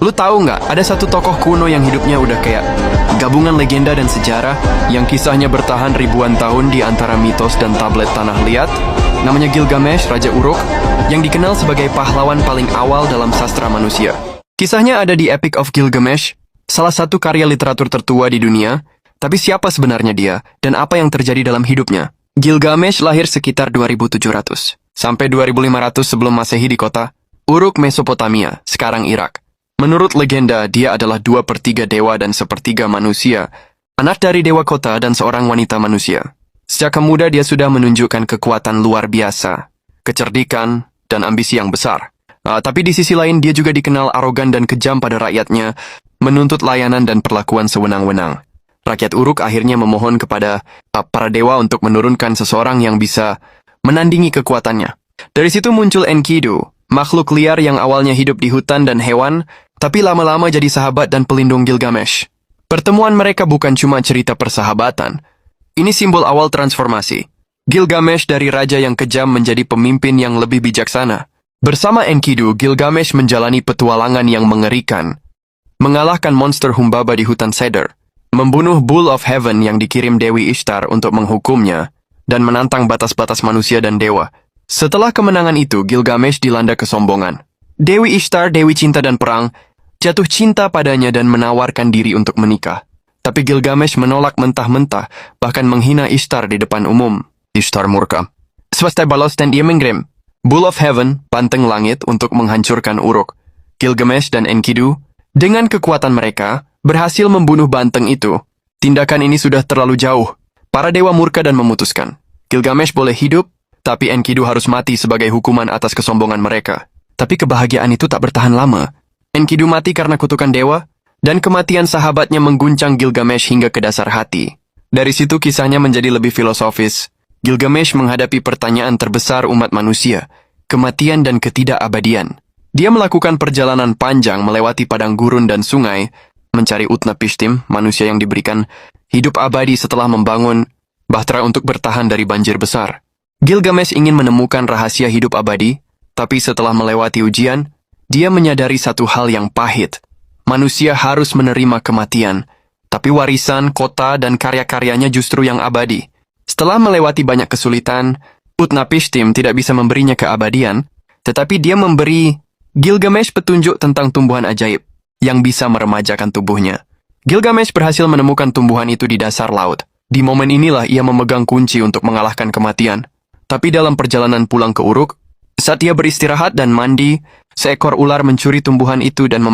Lu tahu nggak, ada satu tokoh kuno yang hidupnya udah kayak gabungan legenda dan sejarah, yang kisahnya bertahan ribuan tahun di antara mitos dan tablet tanah liat. Namanya Gilgamesh, Raja Uruk, yang dikenal sebagai pahlawan paling awal dalam sastra manusia. Kisahnya ada di Epic of Gilgamesh, salah satu karya literatur tertua di dunia. Tapi siapa sebenarnya dia, dan apa yang terjadi dalam hidupnya? Gilgamesh lahir sekitar 2700 sampai 2500 sebelum Masehi di kota Uruk, Mesopotamia, sekarang Irak. Menurut legenda, dia adalah 2/3 dewa dan 1/3 manusia, anak dari dewa kota dan seorang wanita manusia. Sejak muda dia sudah menunjukkan kekuatan luar biasa, kecerdikan, dan ambisi yang besar. Tapi di sisi lain, dia juga dikenal arogan dan kejam pada rakyatnya, menuntut layanan dan perlakuan sewenang-wenang. Rakyat Uruk akhirnya memohon kepada para dewa untuk menurunkan seseorang yang bisa menandingi kekuatannya. Dari situ muncul Enkidu, makhluk liar yang awalnya hidup di hutan dan hewan, tapi lama-lama jadi sahabat dan pelindung Gilgamesh. Pertemuan mereka bukan cuma cerita persahabatan. Ini simbol awal transformasi. Gilgamesh dari raja yang kejam menjadi pemimpin yang lebih bijaksana. Bersama Enkidu, Gilgamesh menjalani petualangan yang mengerikan. Mengalahkan monster Humbaba di hutan Cedar, membunuh Bull of Heaven yang dikirim Dewi Ishtar untuk menghukumnya, dan menantang batas-batas manusia dan dewa. Setelah kemenangan itu, Gilgamesh dilanda kesombongan. Dewi Ishtar, Dewi Cinta dan Perang, jatuh cinta padanya dan menawarkan diri untuk menikah. Tapi Gilgamesh menolak mentah-mentah, bahkan menghina Ishtar di depan umum. Ishtar murka. Swastai balos dan dia mengirim Bull of Heaven, banteng langit, untuk menghancurkan Uruk. Gilgamesh dan Enkidu, dengan kekuatan mereka, berhasil membunuh banteng itu. Tindakan ini sudah terlalu jauh. Para dewa murka dan memutuskan, Gilgamesh boleh hidup, tapi Enkidu harus mati sebagai hukuman atas kesombongan mereka. Tapi kebahagiaan itu tak bertahan lama. Enkidu mati karena kutukan dewa, dan kematian sahabatnya mengguncang Gilgamesh hingga ke dasar hati. Dari situ kisahnya menjadi lebih filosofis. Gilgamesh menghadapi pertanyaan terbesar umat manusia, kematian dan ketidakabadian. Dia melakukan perjalanan panjang melewati padang gurun dan sungai, mencari Utnapishtim, manusia yang diberikan hidup abadi setelah membangun bahtera untuk bertahan dari banjir besar. Gilgamesh ingin menemukan rahasia hidup abadi, tapi setelah melewati ujian, dia menyadari satu hal yang pahit. Manusia harus menerima kematian, tapi warisan, kota, dan karya-karyanya justru yang abadi. Setelah melewati banyak kesulitan, Utnapishtim tidak bisa memberinya keabadian, tetapi dia memberi Gilgamesh petunjuk tentang tumbuhan ajaib yang bisa meremajakan tubuhnya. Gilgamesh berhasil menemukan tumbuhan itu di dasar laut. Di momen inilah ia memegang kunci untuk mengalahkan kematian. Tapi dalam perjalanan pulang ke Uruk, saat dia beristirahat dan mandi, seekor ular mencuri tumbuhan itu dan memakan